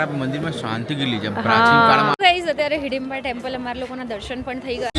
મંદિરમાં શાંતિ કેટલી છે પ્રાચીન કાળમાં. ગાઈસ અત્યારે હિડિંબા ટેમ્પલ અમારા લોકોના દર્શન પણ થઈ ગયા.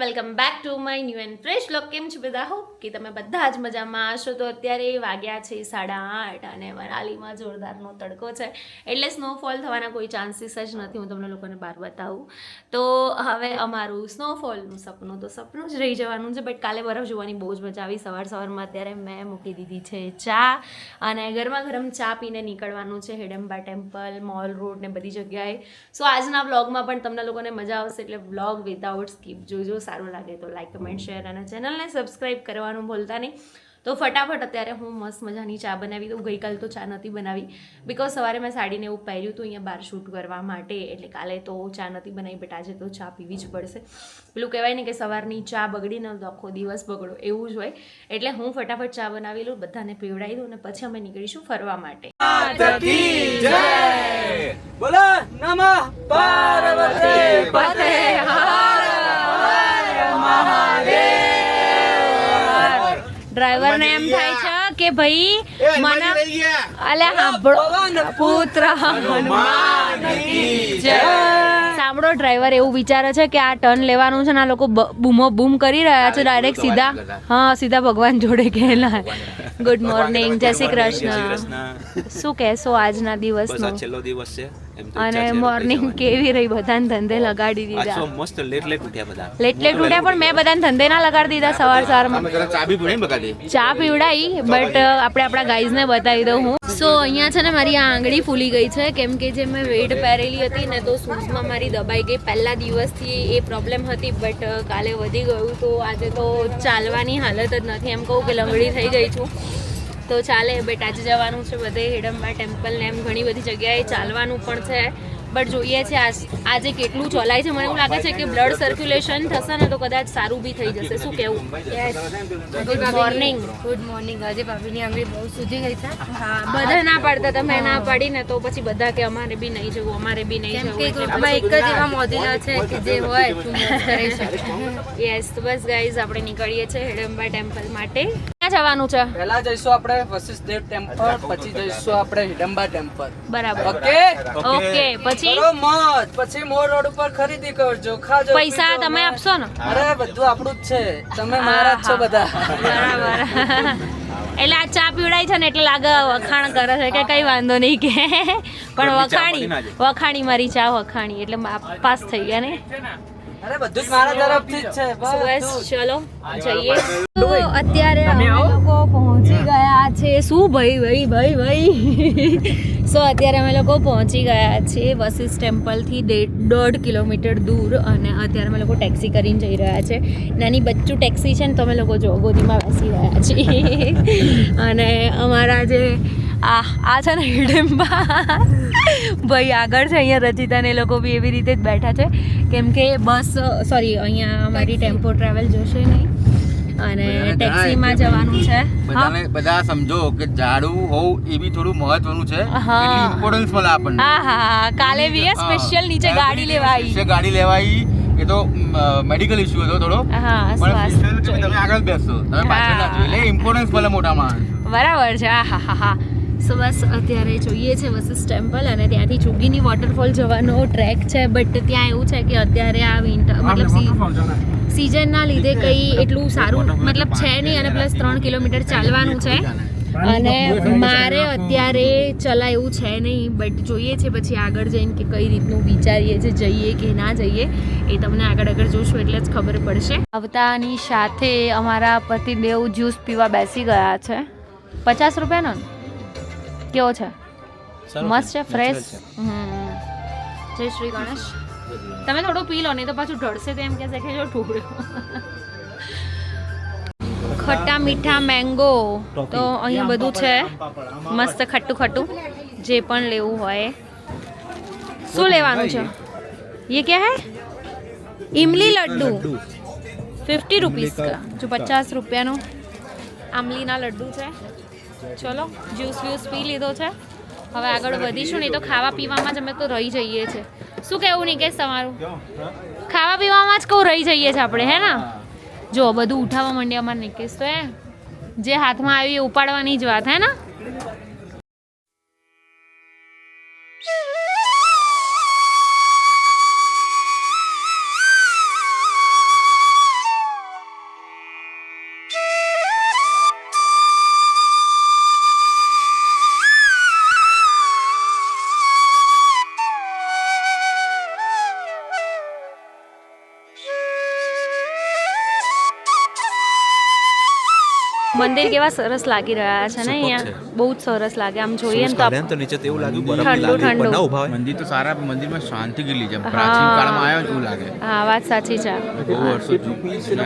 Welcome back to my new and fresh vlog. કેમ છો બધા? હોપ કે તમે બધા જ મજામાં હશો. તો અત્યારે વાગ્યા છે 8:30 અને મનાલીમાં જોરદારનો તડકો છે એટલે સ્નોફોલ થવાના કોઈ ચાન્સીસ જ નથી. હું તમને લોકોને બહાર બતાવું તો હવે અમારું સ્નોફોલનું સપનું તો સપનું જ રહી જવાનું છે. બટ કાલે બરફ જોવાની બહુ જ મજા આવી. સવારમાં અત્યારે મેં મૂકી દીધી છે ચા અને ગરમા ગરમ ચા પીને નીકળવાનું છે હિડિંબા ટેમ્પલ, મોલ રોડ ને બધી જગ્યાએ. સો આજના વ્લોગમાં પણ તમને લોકોને મજા આવશે એટલે વ્લોગ વિધાઉટ સ્કીપ જોજો. સારું લાગે તો લાઈક, કમેન્ટ, શેર અને ચેનલને સબસ્ક્રાઈબ કરવાનું ભૂલતા નહીં. તો ફટાફટ અત્યારે હું મસ્ત મજાની ચા બનાવી દઉં. ગઈકાલ તો ચા નથી બનાવી બિકોઝ સવારે મેં સાડીને એવું પહેર્યું હતું અહીંયા બહાર શૂટ કરવા માટે, એટલે કાલે તો ચા નથી બનાવી. બટ આજે તો ચા પીવી જ પડશે. પેલું કહેવાય ને કે સવારની ચા બગડીને તો આખો દિવસ બગડો, એવું જ હોય. એટલે હું ફટાફટ ચા બનાવી લઉં, બધાને પીવડાવી દઉં અને પછી અમે નીકળીશું ફરવા માટે. બોલો નમઃ પાર્વતી પતે. ડ્રાઈવરને એમ થાય છે કે ભાઈ મને અલે સાંભળો પુત્ર સાંભળો, ડ્રાઈવર એવું વિચારે છે કે આ ટર્ન લેવાનું છે ને આ લોકો બૂમો બૂમ કરી રહ્યા છે ડાયરેક્ટ સીધા. હા, સીધા ભગવાન જોડે ગયેલા. ગુડ મોર્નિંગ, જય શ્રી કૃષ્ણ. શું કહેશો આજના દિવસનો? છેલ્લો દિવસ છે અને મોર્નિંગ કેવી રહી? બધાને ધંધે લગાડી દીધા. મસ્ત લેટ ઉઠ્યા બધા. લેટ ઉઠ્યા પણ મેં બધાને ધંધે ના લગાડી દીધા. સવારમાં ચા પીવડાવી બટ આપણે આપણા ગાઈઝને બતાવી દઉં હું. સો અહીંયા છે ને મારી આ આંગળી ફૂલી ગઈ છે કેમ કે જે મેં વેટ પહેરેલી હતી ને તો શૂઝમાં મારી દબાઈ ગઈ. પહેલા દિવસથી એ પ્રોબ્લેમ હતી બટ કાલે વધી ગયું તો આજે તો ચાલવાની હાલત જ નથી. એમ કહું કે લંગડી થઈ ગઈ છું તો ચાલે. બટ આજે જવાનું છે બધે હિડિંબા ટેમ્પલ ને એમ ઘણી બધી જગ્યાએ ચાલવાનું પણ છે. બટ જોઈએ છે આજે કેટલું ચલાય છે. મને એવું લાગે છે કે બ્લડ સર્ક્યુલેશન થશે ને તો કદાચ સારું બી થઈ જશે. શું કેવું? Good morning. Good morning. આજે ભાભીની આંગળી બહુ સૂજી ગઈ છે. હા, બધા ના પાડતા તમે ના પાડીને તો પછી બધા કે અમારે બી નહીં જવું, અમારે બી નહીં જવું. ગ્રુપમાં એક જ એવા મોજીલા છે કે જે હોય એટલું મોજ કરી શકે. યસ, તો બસ ગાઈઝ આપણે નીકળીએ છીએ હિડિંબા ટેમ્પલ માટે. ક્યાં જવાનું છે? પહેલા જઈશું આપણે વશિષ્ઠ દેવ ટેમ્પલ, પછી જઈશું આપણે હિડિંબા ટેમ્પલ. બરાબર. Okay okay. પછી મોજ. પછી મોલ રોડ ઉપર ખરીદી કરજો, ખાજો. પૈસા તમે આપશો ને? અરે બધું આપણું જ છે, તમે મારા જ છો બધા. બરાબર. એટલે આ ચા પીવડાય છે ને એટલે લાગે વખાણ કરે છે કે કઈ વાંધો નહીં કે પણ વખાણી મારી ચા વખાણી એટલે પાસ થઈ ગયા ને. અરે બધું જ મારા તરફથી જ છે. બસ ચલો જઈએ. તો અત્યારે અમે લોકો પહોંચી ગયા છે. શું ભાઈ સો અત્યારે અમે લોકો પહોંચી ગયા છીએ વશિષ્ઠ ટેમ્પલથી 1.5 કિલોમીટર દૂર અને અત્યારે અમે લોકો ટેક્સી કરીને જઈ રહ્યા છે. નાની બચ્ચું ટેક્સી છે ને તો અમે લોકો જો ગોદીમાં બેસી રહ્યા છીએ અને અમારા જે આ છે ને હિડિંબા ભાઈ આગળ છે. અહીંયા રચિતા ને એ લોકો બી એવી રીતે જ બેઠા છે કેમ કે અહીંયા અમારી ટેમ્પો ટ્રાવેલ જોશે નહીં અને ટેક્સીમાં જવાનું છે. બધા સમજો કે જાડું હોવું એ બી થોડું મહત્વનું છે. ઇમ્પોર્ટન્સ મળે આપણને. હા, કાલે બી સ્પેશિયલ નીચે ગાડી લેવાઈ. એ તો મેડિકલ ઇશ્યુ હતો થોડો. હા, તમે આગળ બેસશો, તમે પાછળ ના જો એટલે ઇમ્પોર્ટન્સ મળે મોટા માણસ. બરાબર છે. હા. સો બસ અત્યારે જોઈએ છે વશિષ્ઠ ટેમ્પલ અને ત્યાંથી ચુગીની વોટરફોલ જવાનો ટ્રેક છે. બટ ત્યાં એવું છે કે અત્યારે આ વિન્ટર સિઝનના લીધે કંઈ એટલું સારું મતલબ છે નહીં અને પ્લસ 3 કિલોમીટર ચાલવાનું છે અને મારે અત્યારે ચલાય એવું છે નહીં. બટ જોઈએ છે પછી આગળ જઈને કે કઈ રીતનું વિચારીએ છે, જઈએ કે ના જઈએ એ તમને આગળ જોશું એટલે જ ખબર પડશે. આવતાની સાથે અમારા પતિદેવ જ્યુસ પીવા બેસી ગયા છે. 50 રૂપિયાનો કેવો છે? મસ્ત છે, ફ્રેશ. જય શ્રી ગણેશ. તમે થોડું પી લો નહીં તો પાછું ઢળશે તો એમ કહેશે કે જો ઠુકડ્યો. ખટ્ટા મીઠા મેંગો તો અહીંયા બધું છે મસ્ત ખટ્ટું જે પણ લેવું હોય. શું લેવાનું છે? ये क्या है? इमली लड्डू 50 रुपीस का जो 50 રૂપિયાનો આમલીના લડ્ડુ છે. ચલો જ્યુસ વ્યુસ પી લીધો છે, હવે આગળ વધીશું. નહીં તો ખાવા પીવામાં જ અમે તો રહી જઈએ છીએ. શું કહેવું નિકેશ તમારું? ખાવા પીવામાં જ કહું રહી જઈએ છીએ આપણે, હે ને? જો બધું ઉઠાવવા માંડ્યા અમારે નિકેશ તો જે હાથમાં આવી એ ઉપાડવાની જ વાત, હે ને? મંદિર કેવા સરસ લાગી રહ્યા છે ને અહીંયા, બહુ જ સરસ લાગે આમ જોઈએ ને તો નીચે તો એવું લાગ્યું બરફ ઠંડુ ઠંડુ. ના ઉભા હોય. મંદિર તો સારા, મંદિરમાં શાંતિ કેટલી છે, પ્રાચીન કાળમાં આવ્યો એવું લાગે. હા વાત સાચી છે. બહુ વર્ષો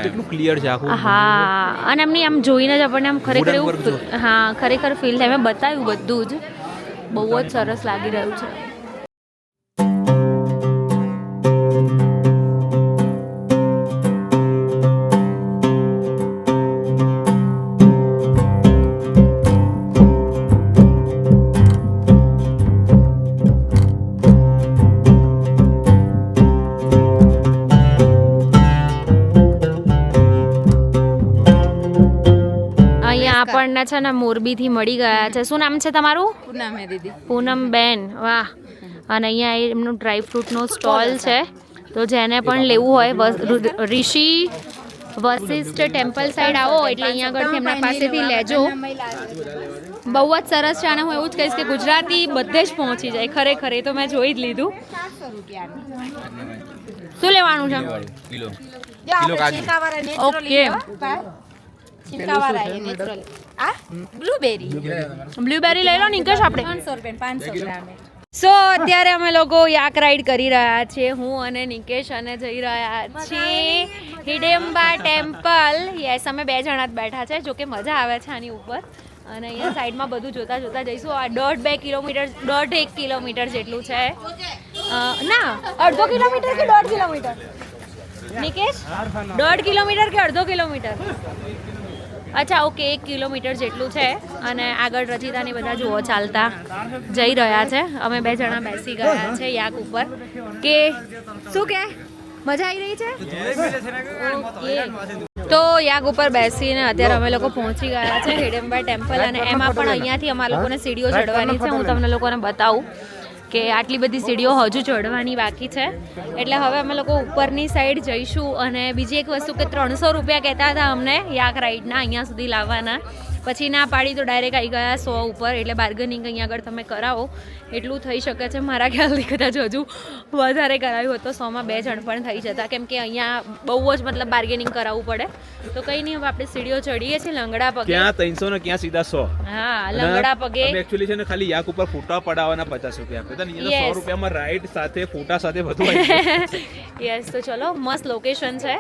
કેટલું ક્લિયર છે આખું. હા અને એમની આમ જોઈને જ આપણને આમ ખરેખર Wooden એવું work જો. હા ખરેખર ફીલ થાય. મેં બતાવ્યું બધું જ, બહુ જ સરસ લાગી રહ્યું છે. આપણને છે ને મોરબીથી મળી ગયા છે. શું નામ છે તમારું? પૂનમ હે દીદી. પૂનમ બેન, વાહ. અને અહીંયા એમનું ડ્રાયફ્રૂટનો સ્ટોલ છે, તો જેને પણ લેવું હોય ઋષિ વશિષ્ઠ ટેમ્પલ સાઈડ આવો એટલે અહીંયા આગળથી એમના પાસેથી લેજો. બહુ જ સરસ છે અને હું એવું જ કહીશ કે ગુજરાતી બધે જ પહોંચી જાય ખરેખર. એ તો મેં જોઈ જ લીધું. શું લેવાનું છે? કિલો કાજુ. ઓકે બ્લુબેરી લઈ લો નિકેશ આપણે. 500 ગ્રામ. સો અત્યારે અમે લોકો યાક રાઈડ કરી રહ્યા છીએ, હું અને નિકેશ, અને જઈ રહ્યા છીએ હિડેમ્બા ટેમ્પલ. યસ, અમે 2 જણા જ બેઠા છે, જોકે મજા આવે છે આની ઉપર. અને અહીંયા સાઈડમાં બધું જોતા જોતા જઈશું. આ 1.5 કિલોમીટર 1.5 કિલોમીટર જેટલું છે. ના 1/2 કિલોમીટર કે 1.5 કિલોમીટર નિકેશ? 1.5 કિલોમીટર કે 1/2 કિલોમીટર? અચ્છા ઓકે, 1 કિલોમીટર જેટલું છે. અને આગળ રચિતાની બધા જુઓ ચાલતા જઈ રહ્યા છે. અમે 2 જણા બેસી ગયા છે યાક ઉપર. કે શું કે મજા આવી રહી છે? તો યાક ઉપર બેસીને અત્યારે અમે લોકો પહોંચી ગયા છે હિડેમ્બા ટેમ્પલ. અને એમાં પણ અહીંયાથી અમારા લોકોને સીડીઓ ચડવાની છે. હું તમને લોકોને બતાવું કે આટલી બધી સીડીઓ હજુ ચડવાની બાકી છે. એટલે હવે અમે લોકો ઉપરની સાઈડ જઈશું. અને બીજી એક વસ્તુ કે 300 રૂપિયા કહેતા હતા અમને યાક રાઈડના અહીંયા સુધી લાવવાના. પછી ના પાડી તો ડાયરેક્ટ આવી ગયા 100 ઉપર. એટલે બાર્ગેનિંગ અહીંયા આગળ તમે કરાવો એટલું થઈ શકે છે. મારા ખ્યાલથી કદાચ હજુ વધારે કરાવ્યું હોત તો 100માં 2 જણ પણ થઈ જતા, કેમ કે અહીંયા બહુ જ મતલબ બાર્ગેનિંગ કરાવવું પડે. તો કંઈ નહીં, હવે આપણે સીડીઓ ચડીએ છીએ લંગડા પગે. ક્યાં 300 ને ક્યાં સીધા 100. હા લંગડા પગે. એક્ચ્યુઅલી છે ને ખાલી યાક ઉપર ફોટા પડાવવાના 50 રૂપિયા આપે. તો અહીંયા 100 રૂપિયામાં રાઈડ સાથે ફોટા સાથે બધું આવી જાય. યસ, તો ચલો, મસ્ત લોકેશન છે.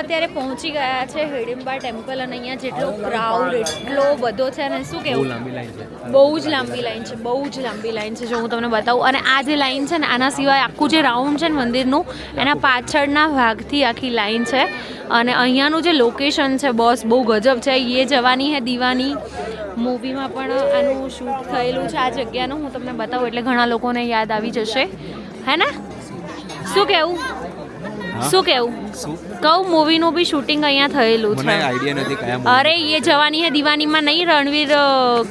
અત્યારે પહોંચી ગયા છે હિડિમ્બા ટેમ્પલ. અને અહીંયા જેટલો ક્રાઉડ એટલો બધો છે ને શું કહેવું, બહુ જ લાંબી લાઈન છે, બહુ જ લાંબી લાઈન છે. જો હું તમને બતાવું. અને આ જે લાઈન છે ને આના સિવાય આખું જે રાઉન્ડ છે ને મંદિરનું, એના પાછળના ભાગથી આખી લાઈન છે. અને અહીંયાનું જે લોકેશન છે બોસ બહુ ગજબ છે. યે જવાની હે દીવાની મૂવીમાં પણ આનું શૂટ થયેલું છે આ જગ્યાનું. હું તમને બતાવું એટલે ઘણા લોકોને યાદ આવી જશે, હે ને? શું કહેવું, શું કહેવું? કહું મૂવીનું બી શૂટિંગ અહીંયા થયેલું છે. આઈડિયા નથી કયા. અરે યે જવાની હે દીવાનીમાં નહીં, રણવીર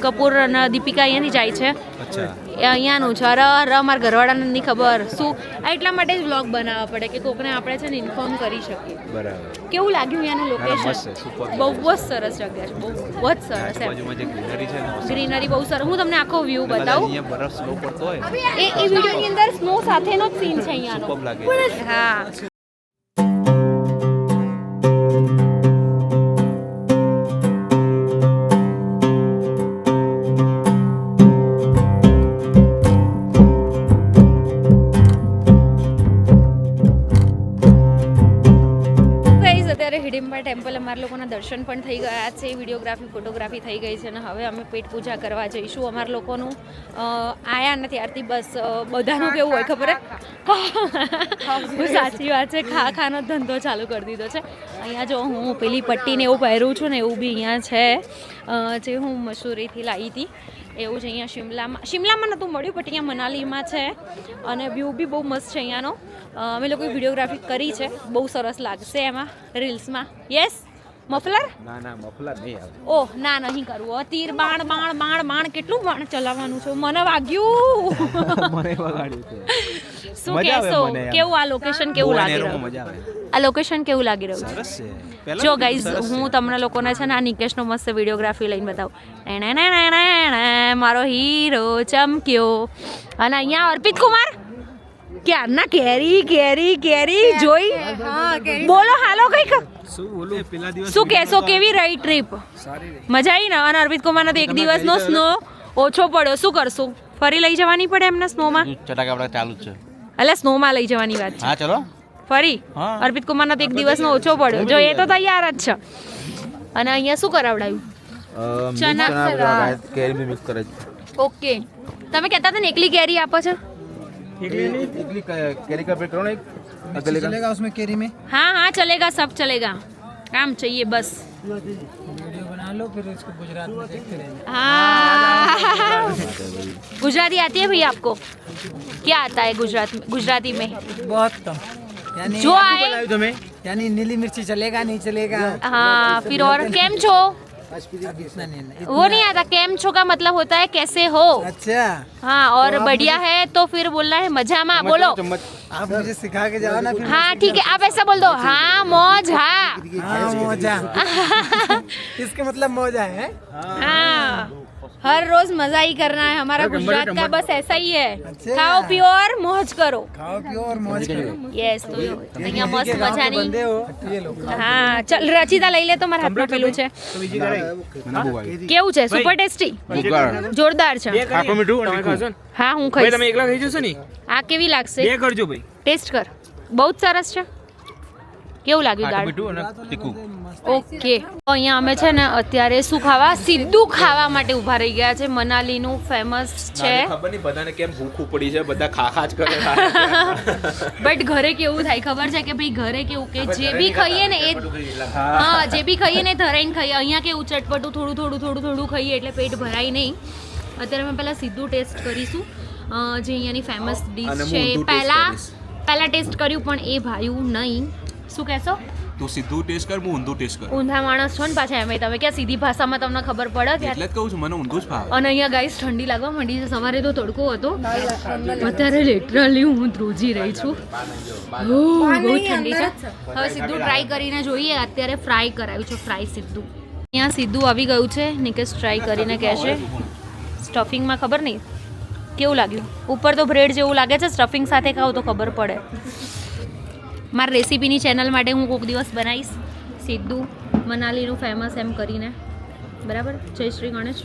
કપૂર અને દીપિકા અહીંયાથી જાય છે. અચ્છા, એ અહીંયાનું છે. અરે અમારા ઘરવાળાને નહીં ખબર. શું એટલા માટે જ વ્લોગ બનાવવા પડે કે કોકને આપણે છે ને ઇન્ફોર્મ કરી શકીએ. બરાબર. કેવું લાગ્યું અહીંયાનું મસ્ત લોકેશન? છે, સુપર. બહુ જ સરસ જગ્યા છે, બહુ જ સરસ છે. બાજુમાં જે ગ્રીનરી છે ને, ગ્રીનરી બહુ સરસ. હું તમને આખો વ્યૂ બતાવું. અહીંયા બરફ સ્નો પડતો હોય એ વિડીયોની અંદર સ્નો સાથેનો જ સીન છે અહીંયાનો. સુપર લાગે. હા. દર્શન પણ થઈ ગયા છે, વિડીયોગ્રાફી ફોટોગ્રાફી થઈ ગઈ છે અને હવે અમે પેટ પૂજા કરવા જઈશું. અમારા લોકોનું આયા નથી આરતી, બસ બધાનું કેવું હોય ખબર હે સાચી વાત છે, ખાનો ધંધો ચાલુ કરી દીધો છે. અહીંયા જો હું પેલી પટ્ટીને એવું પહેરું છું ને એવું બી અહીંયા છે, જે હું મસૂરીથી લાવી હતી એવું છે. અહીંયા શિમલામાં નહોતું મળ્યું બટ અહીંયા મનાલીમાં છે અને વ્યૂ બી બહુ મસ્ત છે અહીંયાનો. અમે લોકોએ વિડીયોગ્રાફી કરી છે, બહુ સરસ લાગશે એમાં રીલ્સમાં. Yes muffler? ના મફલર નહીં આવે. ઓહ ના નહીં કરવું. તીર બાણ બાણ બાણ બાણ કેટલું બાણ ચલાવવાનું છે? મને વાગ્યું. મને વગાડ્યું છે. શું મજા આવે કહેશો? મને એમ. કેવું આ લોકેશન કેવું લાગી રહ્યું? મજા આવે. આ લોકેશન કેવું લાગી રહ્યું છે? સરસ છે. પહેલા જો તો ગાઈઝ સરસ હું છે. તમને લોકોને છે ને આ નિકેશનો મસ્ત વિડીયોગ્રાફી લઈને બતાવું. મારો હીરો ચમક્યો. અને અહીંયા અર્પિત કુમાર ક્યારના કેરી કેરી કેરી જોઈ. બોલો હાલો કઈક. શું બોલું પેલા દિવસ શું કહેશો? કેવી રહી ટ્રીપ? મજા આવી ને? અને અર્પિત કુમારનો તો એક દિવસનો સ્નો ઓછો પડ્યો. શું કરશું? ફરી લઈ જવાની પડે એમને સ્નોમાં? ચટાકા આપણા ચાલુ જ છે. એટલે સ્નોમાં લઈ જવાની વાત છે હા ચલો. ફરી. હા. અર્પિત કુમારનો તો એક દિવસનો ઓછો પડ્યો. જો એ તો તૈયાર જ છે. અને અહીંયા શું કરાવડાયું? ચના. કેરી બી મિક્સ કરે છે. ઓકે. તમે કહેતા હતા ને એકલી કેરી આપો છો? એકલી કેરી का पेट करो ना एक चलेगा उसमें केरी में हाँ हाँ चलेगा, सब चलेगा. काम चाहिए बस. वीडियो बना लो फिर इसको गुजरात में देखते रहेंगे. हाँ गुजराती आती है भैया आपको? क्या आता है गुजराती में? बहुत कम. यानी जो आए. यानी नीली मिर्ची चलेगा नहीं चलेगा. हाँ फिर और केम छो इतना नहीं. वो नहीं आता. केम छो का मतलब होता है कैसे हो. अच्छा हाँ और बढ़िया है तो फिर बोलना है मजा में. बोलो. आप मुझे सिखा के जाओ ना फिर. हाँ ठीक है आप ऐसा बोल दो. हाँ मौज. हाँ हाँ मौजा. इसका मतलब मौजा है. हाँ हर रोज मजा ही करना है. हमारा गुजरात का बस ऐसा ही है. अच्छा. खाओ पियो और मौज करो. खाओ पियो और मौज करो. યસ તો અહીંયા મસ્ત મજાની. बंदे हो ये लो. હા ચલ રચિતા લઈ લે તો મારા હાથમાં પેલું છે. કેવું છે? સુપર ટેસ્ટી, જોરદાર છે. ખાટું મીઠું તમે ખાશો ને? હા હું ભાઈ ખાઈશ. તમે એકલા ખાઈ જશો ને? આ કેવી લાગશે? બે કરજો ભાઈ. ટેસ્ટ કર. બહુ જ સરસ છે. કેવું લાગ્યું દાળ? મીઠું અને તીખું. ઓકે તો અહીંયા અમે છે ને અત્યારે શું ખાવા? સીધું ખાવા માટે ઊભા રહી ગયા છે. મનાલીનું ફેમસ છે ખબર નહીં બધાને કેમ ભૂખ પડી છે, બધા ખા જ કરે. બટ ઘરે કેવું થાય ખબર છે કે ભાઈ ઘરે કેવું કે જે બી ખાઈએ ને એ હા જે બી ખાઈએ ને ધરાઈને ખાઈએ. અહીંયા કેવું ચટપટું થોડું ખાઈએ એટલે પેટ ભરાય નહીં. અત્યારે અમે પહેલાં સીધું ટેસ્ટ કરીશું જે અહીંયાની ફેમસ ડીશ છે. પહેલાં ટેસ્ટ કર્યું પણ એ ભાયું નહીં. શું કહેશો? તું સીધું ટેસ્ટ કર, હું ઊંધું ટેસ્ટ કર. ઊંધા માણસ છો ને પાછા એમ તમે ક્યાં સીધી ભાષામાં તમને ખબર પડે એટલે ત્યારે. જ કહું છું મને ઊંધું જ ભાવે. અને અહીંયા ગાઈસ ઠંડી લાગવા માંડી છે. સવારે તો તડકો હતો, અત્યારે લિટરલી હું ધ્રુજી રહી છું. બહુ ઠંડી છે. હવે સીધું ટ્રાય કરીને જોઈએ. અત્યારે ફ્રાય કરાવ્યું છે, ફ્રાય સીધું. અહીંયા સીધું આવી ગયું છે. નિકેશ ટ્રાય કરીને કહેશે. સ્ટફિંગમાં ખબર નહીં કેવું લાગ્યું. ઉપર તો બ્રેડ જેવું લાગે છે, સ્ટફિંગ સાથે ખાવ તો ખબર પડે. મારી રેસીપીની ચેનલ માટે હું કોઈક દિવસ બનાવીશ સીધું મનાલીનું ફેમસ એમ કરીને. બરાબર. જય શ્રી ગણેશ.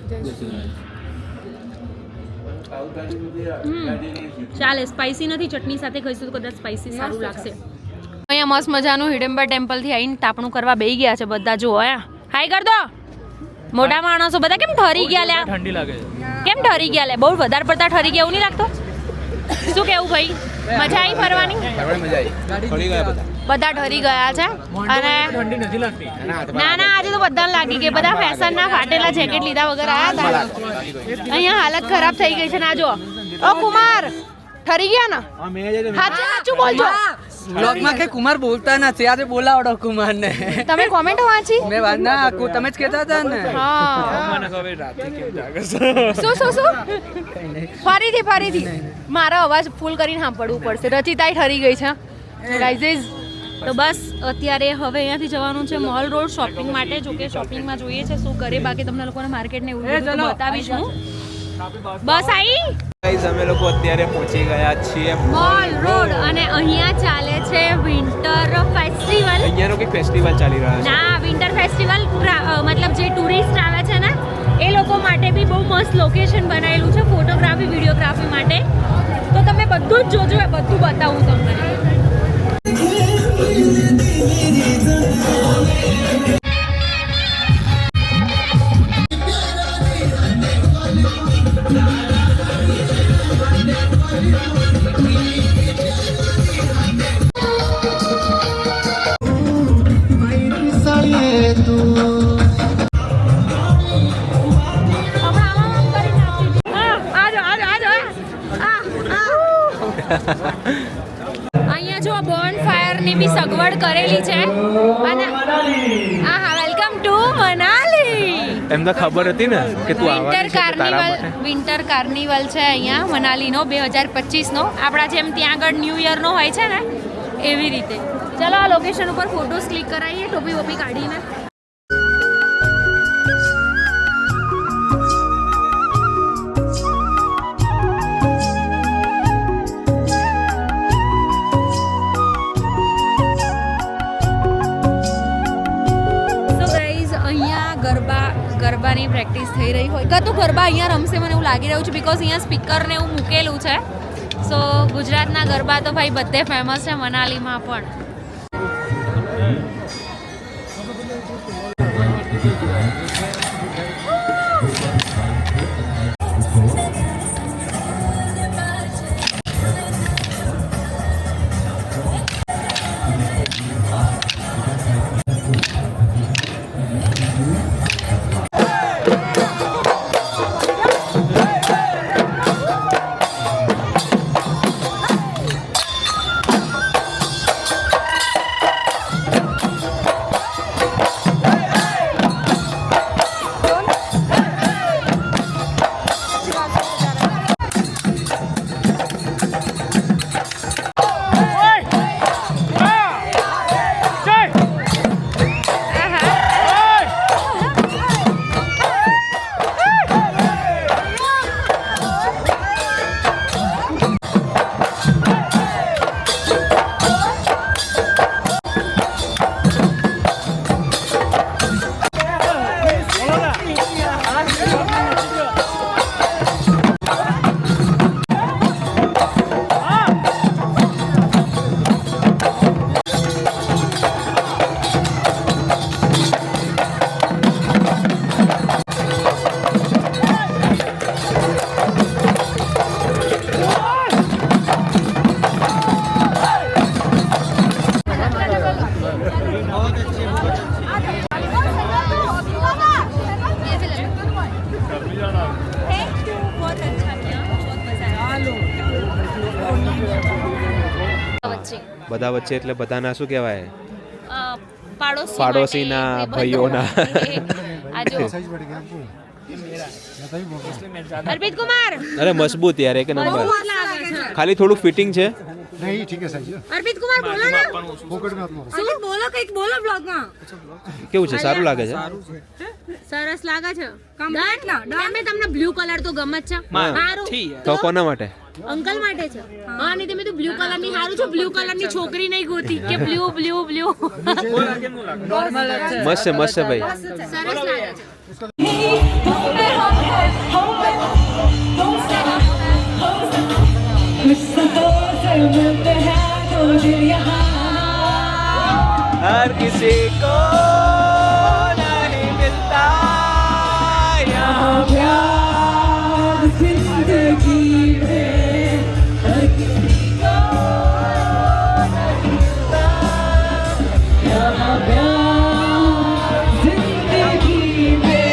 ચાલે. સ્પાઇસી નથી. ચટણી સાથે ખાઈશું તો કદાચ સ્પાઇસી સારું લાગશે. અહીંયા મસ્ત મજાનું હિડમ્બા ટેમ્પલથી આવીને તાપણું કરવા બેસી ગયા છે બધા. જો હાય કર દો. મોટા માણસો બધા કેમ ઠરી ગયા લ્યા? ઠંડી લાગે છે. કેમ ઠરી ગયા લે? બહુ વધારે પડતા ઠરી ગયા એવું નહીં લાગતો? શું કેવું ભાઈ? મજા આવી ફરવાની? મજા આવી. ફરી ગયા બધા. બધા ઠરી ગયા છે અને ઠંડી નથી લાગતી. ના ના આજે તો બધાને લાગી ગઈ. બધા ફેશનના ફાટેલા જેકેટ લીધા વગર આવ્યા હતા. અહીંયા હાલત ખરાબ થઈ ગઈ છે. ના જો ઓ કુમાર ઠરી ગયા ને? સાચું બોલજો. ब्लॉग में के कुमार बोलता નથી. આજે બોલાવડો કુમાર ને. તમે કોમેન્ટ વાંચી? મેં વાત ના તમે જ કહેતા હતા ને. હા મને ખબર રાતે કેમ જાગે છે. શું ફરીથી મારો અવાજ ફૂલ કરીને સાંભળવું પડશે. રચિતાઈ ઠરી ગઈ છે ગાઈઝ. તો બસ અત્યારે હવે અહીંયાથી જવાનું છે મોલ રોડ શોપિંગ માટે. જો કે શોપિંગમાં જોઈએ છે શું કરે. બાકી તમને લોકોને માર્કેટને એવું બધું તો બતાવીશ હું. બસ આવી ગાઈઝ અમે લોકો અત્યારે પહોંચી ગયા છીએ મોલ રોડ અને અહીંયા ચાલે છે વિન્ટર ફેસ્ટિવલ. અહીંયાનો કંઈક ફેસ્ટિવલ ચાલી રહ્યો છે. ના વિન્ટર ફેસ્ટિવલ મતલબ જે ટુરિસ્ટ આવે છે ને એ લોકો માટે બી બહુ મસ્ત લોકેશન બનાવેલું છે ફોટોગ્રાફી વિડીયોગ્રાફી માટે. તો તમે બધું જ જોજો. એ બધું બતાવું તમને. અહીંયા જો બોન ફાયર ની બી સગવડ કરેલી છે અને હા વેલકમ ટુ મનાલી. એમને ખબર હતી ને કે તું આવવાની છે તો તારા માટે. વિન્ટર કાર્નિવલ છે અહીંયા મનાલીનો 2025 નો. આપણા જેમ ત્યાં આગળ ન્યૂ યર નો હોય છે ને એવી રીતે. ચલો આ લોકેશન ઉપર ફોટોસ ક્લિક કરાવીએ ટોપી વોપી કાઢીને. ગરબાની પ્રેક્ટિસ થઈ રહી હોય કાં તો ગરબા અહીંયા રમશે મને એવું લાગી રહ્યું છે બીકોઝ અહીંયા સ્પીકર ને એવું મૂકેલું છે. સો ગુજરાતના ગરબા તો ભાઈ બધે ફેમસ છે, મનાલીમાં પણ. બધા વચ્ચે એટલે બધાના શું કહેવાય, પાડોશી પાડોશીના ભાઈઓના. અર્પિત કુમાર અરે મજબૂત યાર, એક નંબર. ખાલી થોડું ફિટિંગ છે. नहीं ठीक है सही है અર્પિત કુમાર બોલો ને पॉकेट में हाथ मारो શું બોલો કંઈક બોલો બ્લોગમાં. કેવું છે, સારું લાગે છે? સરસ લાગે છે. તમે તમને બ્લુ કલર તો ગમે જ છે. સારું તો કોના માટે? અંકલ માટે છે. હા ને તમે તો બ્લુ કલર ની સારું છે. બ્લુ કલર ની છોકરી નહીં ગોતી કે બ્લુ બ્લુ બ્લુ. મસ્ત છે, મસ્ત છે ભાઈ. સરસ લાગે છે. हर किसी को नहीं मिलता यहाँ प्यार जिंदगी में, हर किसी को नहीं मिलता यहाँ प्यार जिंदगी में.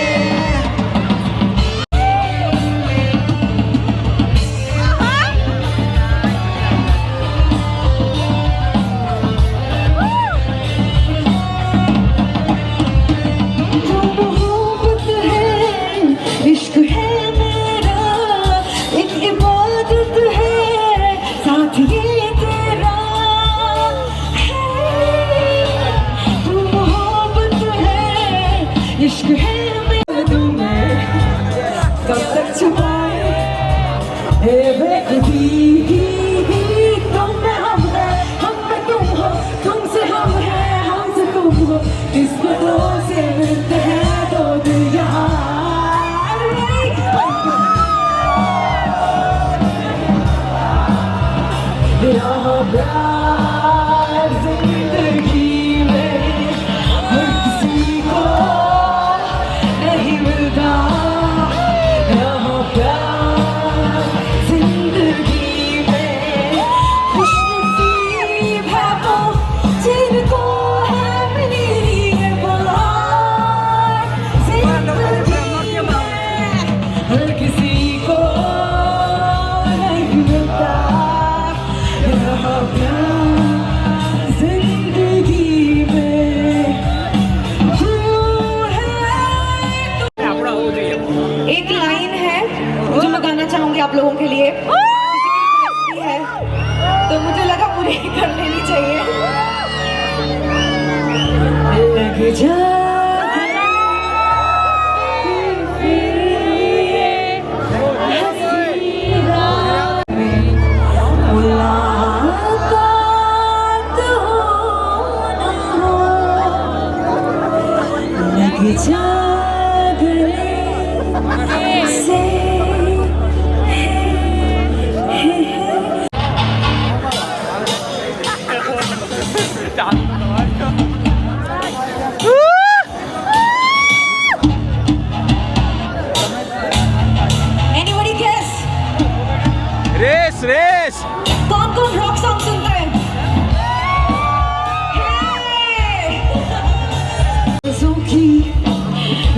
इश्क है मेरा एक इबादत है साथ ये तेरा है तू मोहब्बत है इश्क है मेरा तुम्हें कब तक छुपाए हे बेखुदी तुम में हम है हम में तुम हो तुमसे हम है हमसे तुम हो इस दो से मिलते हैं दो दिल यहाँ प्यार जिंदगी में हर किसी को चाहिए किसी की दोस्ती है तो मुझे लगा पूरी कर लेनी चाहिए लग जा Anybody guess? રેસ રેસ कौन कौन रॉक सॉन्ग सुनता है रेसों की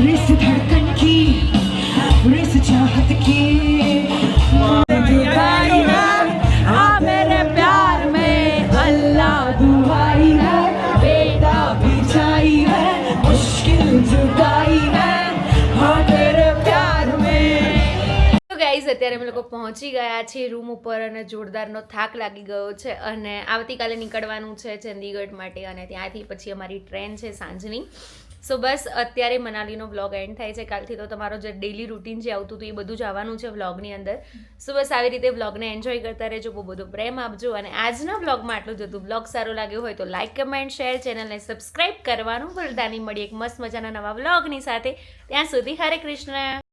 रेस धड़कन की रेस चाहत की जुदाई है हाँ मेरे प्यार में अल्लाह दुआई है बेटा बिछाई है मुश्किल जुदाई है हाँ तेरे प्यार में તો ગાઈઝ અત્યારે અમે લોકો પહોંચી ગયા છીએ રૂમ ઉપર અને જોરદારનો થાક લાગી ગયો છે અને આવતીકાલે નીકળવાનું છે ચંદીગઢ માટે અને ત્યાંથી પછી અમારી ટ્રેન છે સાંજની સો બસ અત્યારે મનાલીનો વ્લોગ એન્ડ થાય છે કાલથી તો તમારો જે ડેલી રૂટીન જે આવતું હતું એ બધું જ આવવાનું છે વ્લોગની અંદર સો બસ આવી રીતે વ્લોગને એન્જોય કરતા રહેજો બહુ બધો પ્રેમ આપજો અને આજના વ્લોગમાં આટલું જ હતું વ્લોગ સારો લાગ્યો હોય તો લાઇક કમેન્ટ શેર ચેનલને સબસ્ક્રાઇબ કરવાનું ભૂલતા નહીં. મળી એક મસ્ત મજાના નવા વ્લોગની સાથે ત્યાં સુધી હરે કૃષ્ણ.